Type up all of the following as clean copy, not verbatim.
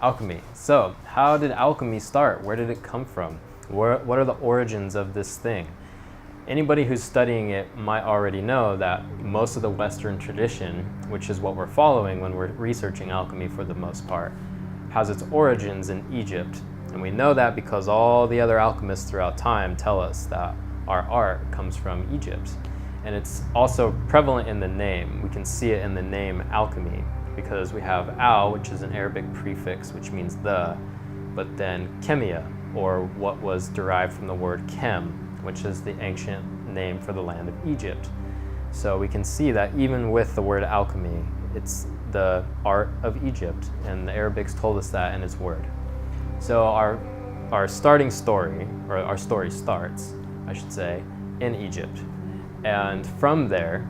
Alchemy. So, how did alchemy start? Where did it come from? What are the origins of this thing? Anybody who's studying it might already know that most of the Western tradition, which is what we're following when we're researching alchemy for the most part, has its origins in Egypt. And we know that because all the other alchemists throughout time tell us that our art comes from Egypt. And it's also prevalent in the name. We can see it in the name alchemy because we have al, which is an Arabic prefix which means the, but then chemia, or what was derived from the word chem, which is the ancient name for the land of Egypt. So we can see that even with the word alchemy, it's the art of Egypt, and the Arabics told us that in its word. So our starting story, or our story starts, I should say, in Egypt. And from there,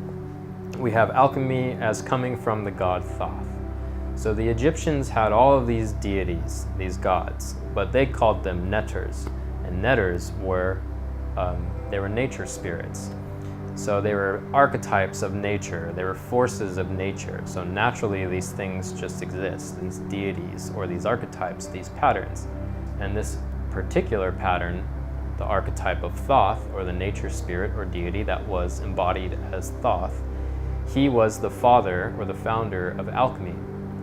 we have alchemy as coming from the god Thoth. So the Egyptians had all of these deities, these gods, but they called them netters. And netters were they were nature spirits. So they were archetypes of nature. They were forces of nature. So naturally these things just exist, these deities or these archetypes, these patterns. And this particular pattern, the archetype of Thoth, or the nature spirit or deity that was embodied as Thoth, he was the father or the founder of alchemy.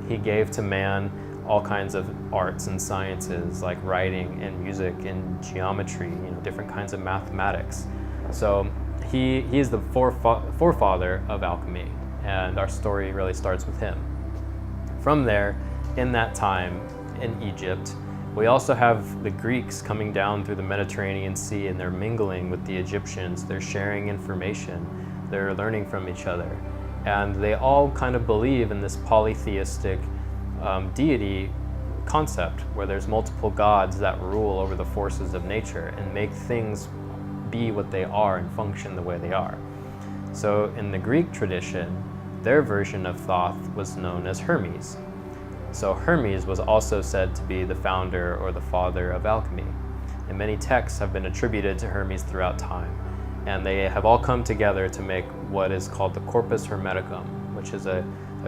He gave to man all kinds of arts and sciences like writing and music and geometry, different kinds of mathematics. So he is the forefather of alchemy, and our story really starts with him. From there, in that time in Egypt, we also have the Greeks coming down through the Mediterranean Sea, and they're mingling with the Egyptians. They're sharing information. They're learning from each other. And they all kind of believe in this polytheistic deity concept where there's multiple gods that rule over the forces of nature and make things be what they are and function the way they are. So in the Greek tradition, their version of Thoth was known as Hermes. So Hermes was also said to be the founder or the father of alchemy. And many texts have been attributed to Hermes throughout time. And they have all come together to make what is called the Corpus Hermeticum, which is a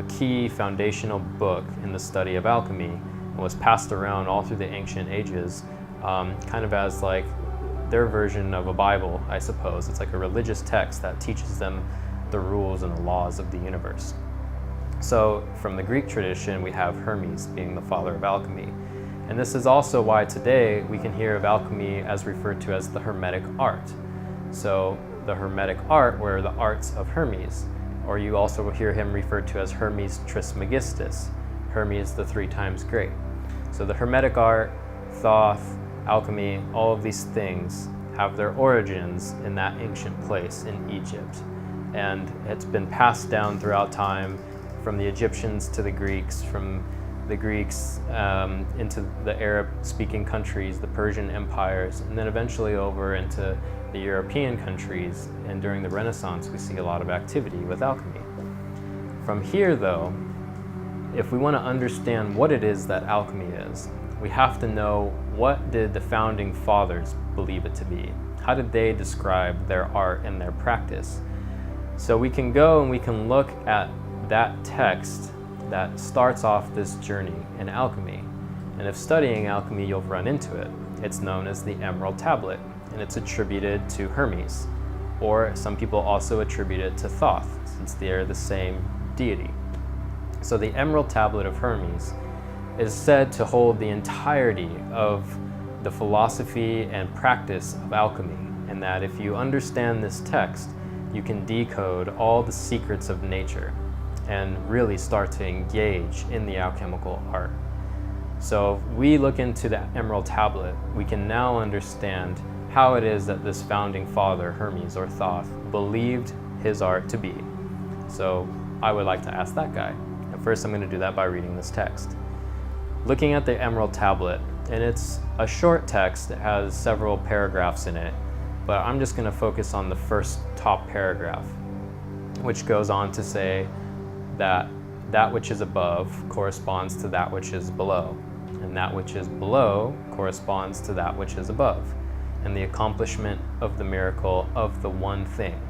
key foundational book in the study of alchemy, and was passed around all through the ancient ages, kind of as like their version of a Bible, I suppose. It's like a religious text that teaches them the rules and the laws of the universe. So from the Greek tradition, we have Hermes being the father of alchemy. And this is also why today we can hear of alchemy as referred to as the Hermetic art. So the Hermetic art were the arts of Hermes, or you also will hear him referred to as Hermes Trismegistus, Hermes the 3 times great. So the Hermetic art, Thoth, alchemy, all of these things have their origins in that ancient place in Egypt. And it's been passed down throughout time from the Egyptians to the Greeks, from the Greeks into the Arab-speaking countries, the Persian empires, and then eventually over into the European countries. And during the Renaissance, we see a lot of activity with alchemy. From here, though, if we want to understand what it is that alchemy is, we have to know, what did the founding fathers believe it to be? How did they describe their art and their practice? So we can go and we can look at that text that starts off this journey in alchemy. And if studying alchemy, you'll run into it. It's known as the Emerald Tablet, and it's attributed to Hermes, or some people also attribute it to Thoth, since they are the same deity. So the Emerald Tablet of Hermes is said to hold the entirety of the philosophy and practice of alchemy, and that if you understand this text, you can decode all the secrets of nature and really start to engage in the alchemical art. So if we look into the Emerald Tablet, we can now understand how it is that this founding father, Hermes or Thoth, believed his art to be. So I would like to ask that guy. And first I'm going to do that by reading this text. Looking at the Emerald Tablet, and it's a short text, it has several paragraphs in it, but I'm just going to focus on the first top paragraph, which goes on to say that that which is above corresponds to that which is below, and that which is below corresponds to that which is above, and the accomplishment of the miracle of the one thing.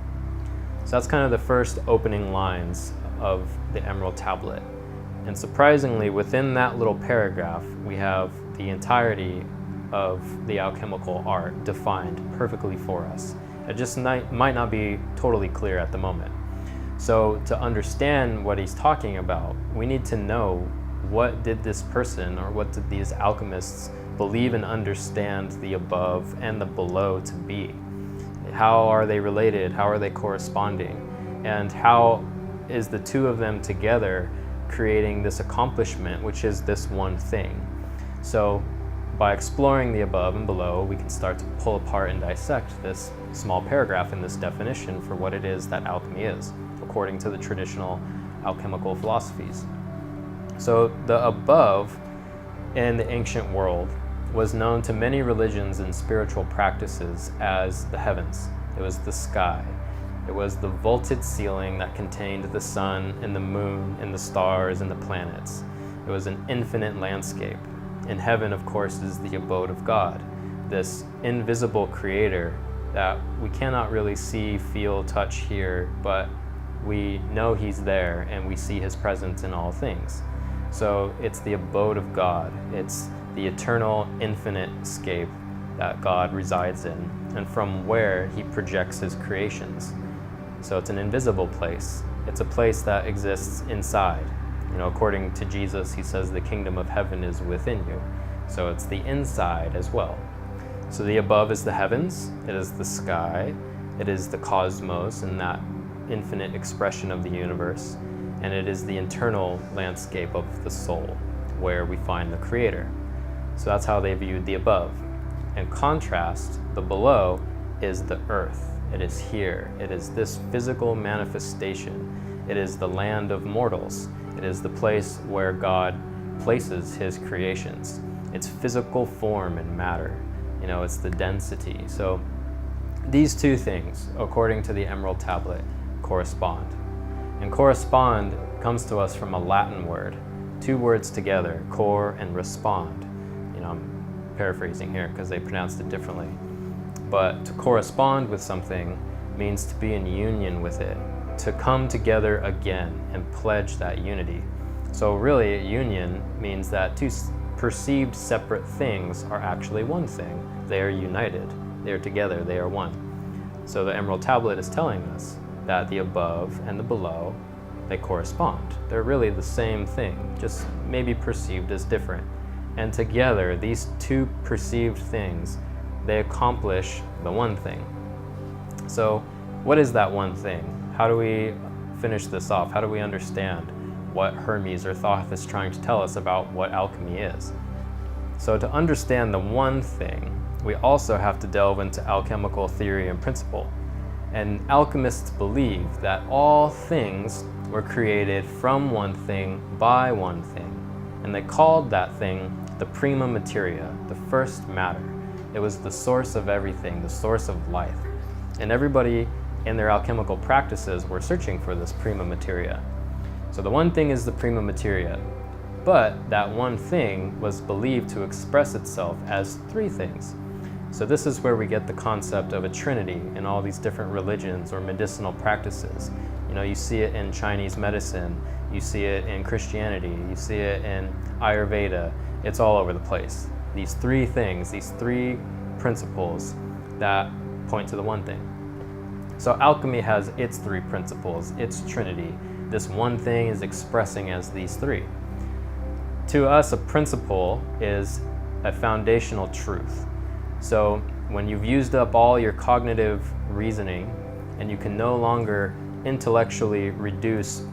So that's kind of the first opening lines of the Emerald Tablet. And surprisingly, within that little paragraph, we have the entirety of the alchemical art defined perfectly for us. It just might not be totally clear at the moment. So to understand what he's talking about, we need to know what did this person, or what did these alchemists believe and understand the above and the below to be. How are they related? How are they corresponding? And how is the two of them together creating this accomplishment, which is this one thing? So by exploring the above and below, we can start to pull apart and dissect this small paragraph in this definition for what it is that alchemy is, according to the traditional alchemical philosophies. So the above in the ancient world was known to many religions and spiritual practices as the heavens. It was the sky. It was the vaulted ceiling that contained the sun and the moon and the stars and the planets. It was an infinite landscape. And heaven, of course, is the abode of God, this invisible creator that we cannot really see, feel, touch, hear, but we know he's there and we see his presence in all things. So it's the abode of God. It's the eternal, infinite scape that God resides in, and from where he projects his creations. So it's an invisible place. It's a place that exists inside. According to Jesus, he says the kingdom of heaven is within you. So it's the inside as well. So the above is the heavens, it is the sky, it is the cosmos and that infinite expression of the universe, and it is the internal landscape of the soul, where we find the creator. So that's how they viewed the above. In contrast, the below is the earth. It is here. It is this physical manifestation. It is the land of mortals. It is the place where God places his creations. It's physical form and matter. It's the density. So these two things, according to the Emerald Tablet, correspond. And correspond comes to us from a Latin word, two words together, cor and respond. I'm paraphrasing here because they pronounced it differently. But to correspond with something means to be in union with it, to come together again and pledge that unity. So really, a union means that two perceived separate things are actually one thing. They are united. They are together. They are one. So the Emerald Tablet is telling us that the above and the below, they correspond. They're really the same thing, just maybe perceived as different. And together, these two perceived things, they accomplish the one thing. So what is that one thing? How do we finish this off? How do we understand what Hermes or Thoth is trying to tell us about what alchemy is? So to understand the one thing, we also have to delve into alchemical theory and principle. And alchemists believe that all things were created from one thing by one thing. And they called that thing the prima materia, the first matter. It was the source of everything, the source of life. And everybody in their alchemical practices were searching for this prima materia. So the one thing is the prima materia, but that one thing was believed to express itself as three things. So this is where we get the concept of a trinity in all these different religions or medicinal practices. You see it in Chinese medicine, you see it in Christianity, you see it in Ayurveda. It's all over the place. These three things, these three principles that point to the one thing. So alchemy has its three principles, its trinity. This one thing is expressing as these three. To us, a principle is a foundational truth. So when you've used up all your cognitive reasoning and you can no longer intellectually reduce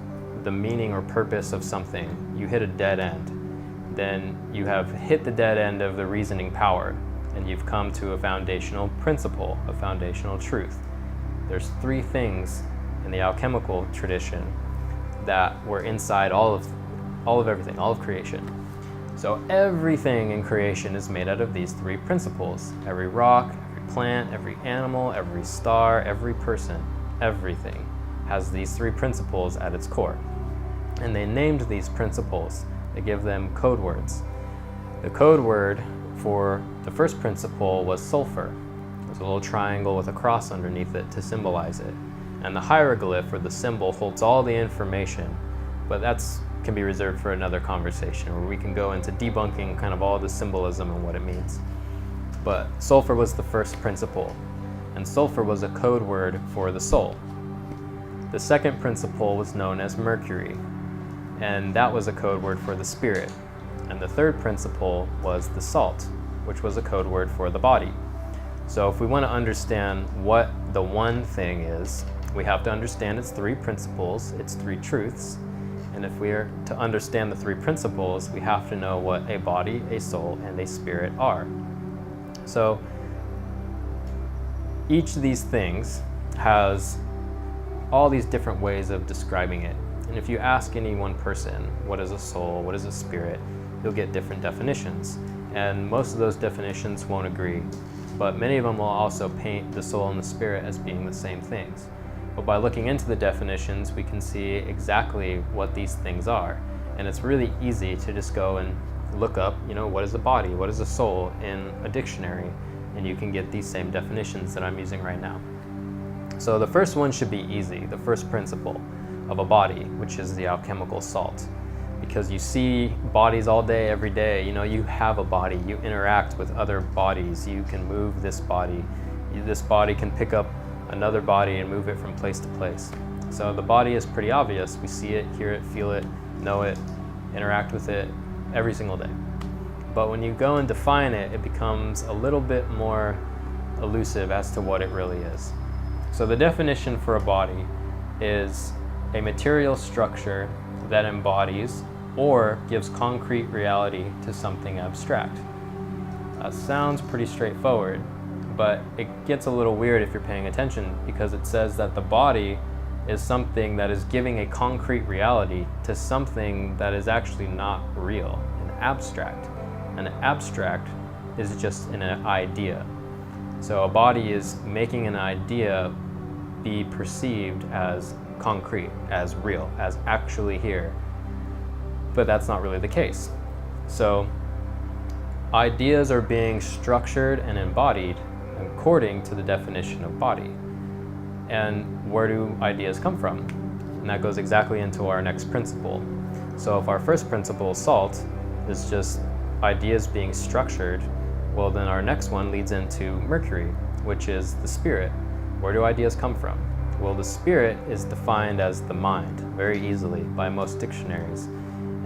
the meaning or purpose of something, you hit a dead end. Then you have hit the dead end of the reasoning power and you've come to a foundational principle, a foundational truth. There's three things in the alchemical tradition that were inside all of everything, all of creation. So everything in creation is made out of these three principles. Every rock, every plant, every animal, every star, every person, everything has these three principles at its core. And they named these principles. They give them code words. The code word for the first principle was sulfur. There's a little triangle with a cross underneath it to symbolize it. And the hieroglyph or the symbol holds all the information, but that's can be reserved for another conversation, where we can go into debunking kind of all the symbolism and what it means. But sulfur was the first principle, and sulfur was a code word for the soul. The second principle was known as mercury, and that was a code word for the spirit. And the third principle was the salt, which was a code word for the body. So if we want to understand what the one thing is, we have to understand its three principles, its three truths. And if we are to understand the three principles, we have to know what a body, a soul, and a spirit are. So each of these things has all these different ways of describing it. And if you ask any one person, what is a soul, what is a spirit, you'll get different definitions. And most of those definitions won't agree, but many of them will also paint the soul and the spirit as being the same things. But by looking into the definitions, we can see exactly what these things are. And it's really easy to just go and look up, what is a body, what is a soul in a dictionary, and you can get these same definitions that I'm using right now. So the first one should be easy, the first principle of a body, which is the alchemical salt. Because you see bodies all day, every day. You have a body, you interact with other bodies, you can move this body. This body can pick up another body and move it from place to place. So the body is pretty obvious. We see it, hear it, feel it, know it, interact with it every single day. But when you go and define it, it becomes a little bit more elusive as to what it really is. So the definition for a body is a material structure that embodies or gives concrete reality to something abstract. That sounds pretty straightforward, but it gets a little weird if you're paying attention, because it says that the body is something that is giving a concrete reality to something that is actually not real, an abstract. An abstract is just an idea. So a body is making an idea be perceived as concrete, as real, as actually here. But that's not really the case. So ideas are being structured and embodied according to the definition of body. And where do ideas come from? And that goes exactly into our next principle. So if our first principle, salt, is just ideas being structured, well, then our next one leads into mercury, which is the spirit. Where do ideas come from? Well, the spirit is defined as the mind very easily by most dictionaries.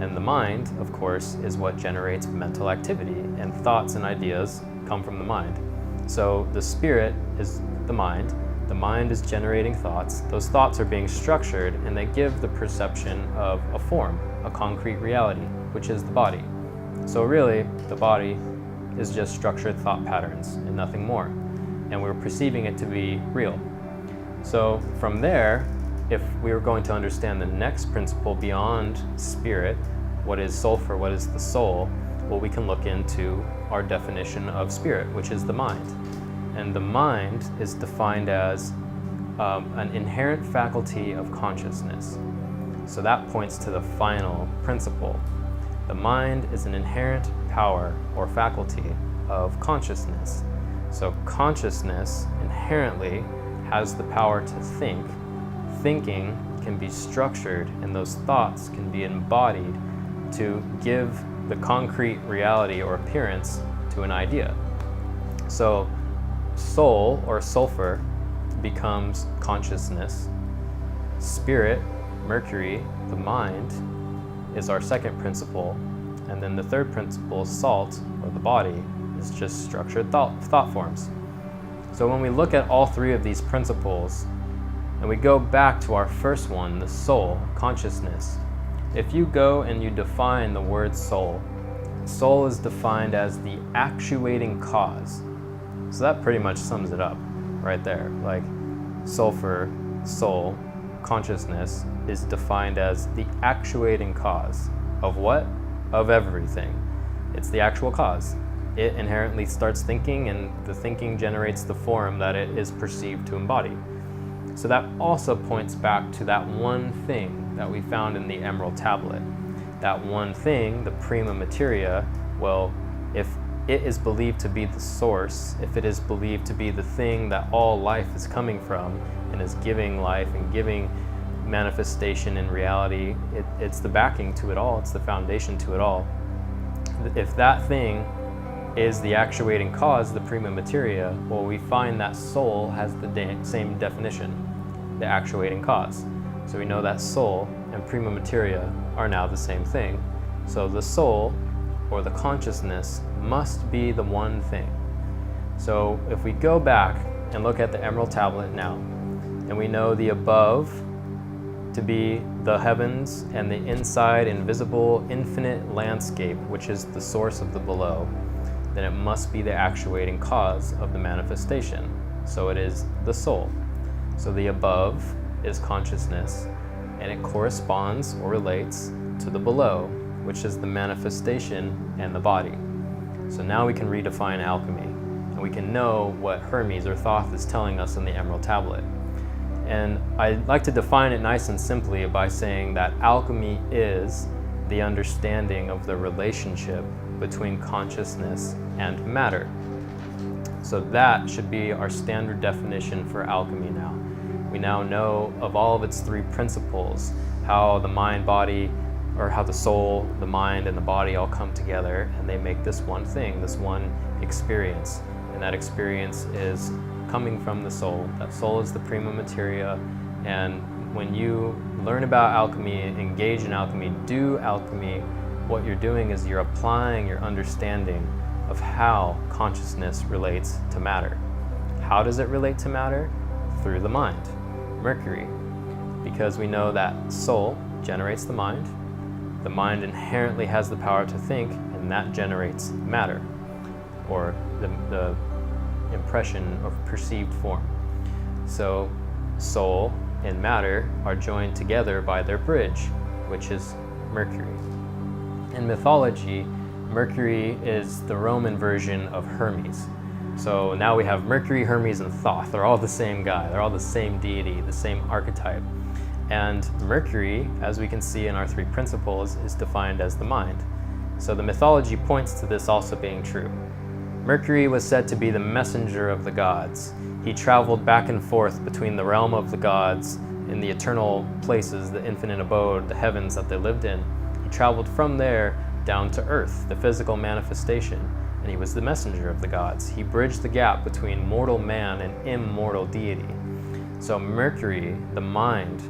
And the mind, of course, is what generates mental activity, and thoughts and ideas come from the mind. So the spirit is the mind. The mind is generating thoughts. Those thoughts are being structured, and they give the perception of a form, a concrete reality, which is the body. So really, the body is just structured thought patterns and nothing more. And we're perceiving it to be real. So from there, if we were going to understand the next principle beyond spirit, what is sulfur, what is the soul, well, we can look into our definition of spirit, which is the mind. And the mind is defined as an inherent faculty of consciousness. So that points to the final principle. The mind is an inherent power or faculty of consciousness. So consciousness inherently has the power to think. Thinking can be structured, and those thoughts can be embodied to give the concrete reality or appearance to an idea. So soul or sulfur becomes consciousness. Spirit, mercury, the mind, is our second principle. And then the third principle, salt, or the body, is just structured thought forms. So when we look at all three of these principles, and we go back to our first one, the soul, consciousness, if you go and you define the word soul, soul is defined as the actuating cause. So that pretty much sums it up right there. Like sulfur, soul, consciousness is defined as the actuating cause of what? Of everything. It's the actual cause. It inherently starts thinking, and the thinking generates the form that it is perceived to embody. So that also points back to that one thing that we found in the emerald tablet. That one thing, the prima materia, well, if it is believed to be the source, if it is believed to be the thing that all life is coming from and is giving life and giving manifestation in reality. It's the backing to it all. It's the foundation to it all. If that thing is the actuating cause, the prima materia, well, we find that soul has the same definition, the actuating cause. So we know that soul and prima materia are now the same thing. So the soul, or the consciousness, must be the one thing. So if we go back and look at the Emerald Tablet now, and we know the above to be the heavens and the inside invisible infinite landscape, which is the source of the below, then it must be the actuating cause of the manifestation. So it is the soul. So the above is consciousness, and it corresponds or relates to the below, which is the manifestation and the body. So now we can redefine alchemy, and we can know what Hermes or Thoth is telling us in the Emerald Tablet. And I like to define it nice and simply by saying that alchemy is the understanding of the relationship between consciousness and matter. So that should be our standard definition for alchemy now. We now know of all of its three principles, how the mind, body, or how the soul, the mind, and the body all come together, and they make this one thing, this one experience. And that experience is coming from the soul. That soul is the prima materia, and when you learn about alchemy, engage in alchemy, do alchemy, what you're doing is you're applying your understanding of how consciousness relates to matter. How does it relate to matter? Through the mind, Mercury, because we know that soul generates the mind inherently has the power to think, and that generates matter, or the impression of perceived form. So soul and matter are joined together by their bridge, which is Mercury. In mythology, Mercury is the Roman version of Hermes. So now we have Mercury, Hermes, and Thoth. They're all the same guy. They're all the same deity, the same archetype. And Mercury, as we can see in our three principles, is defined as the mind. So the mythology points to this also being true. Mercury was said to be the messenger of the gods. He traveled back and forth between the realm of the gods in the eternal places, the infinite abode, the heavens that they lived in. He traveled from there down to earth, the physical manifestation, and he was the messenger of the gods. He bridged the gap between mortal man and immortal deity. So Mercury, the mind,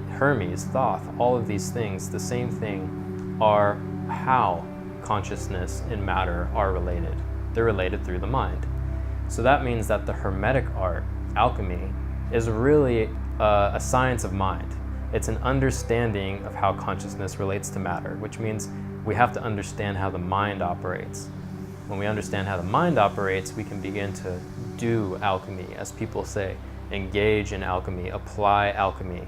Hermes, Thoth, all of these things, the same thing, are how consciousness and matter are related. They're related through the mind. So that means that the Hermetic art, alchemy, is really a science of mind. It's an understanding of how consciousness relates to matter, which means we have to understand how the mind operates. When we understand how the mind operates, we can begin to do alchemy, as people say, engage in alchemy, apply alchemy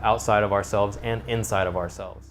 outside of ourselves and inside of ourselves.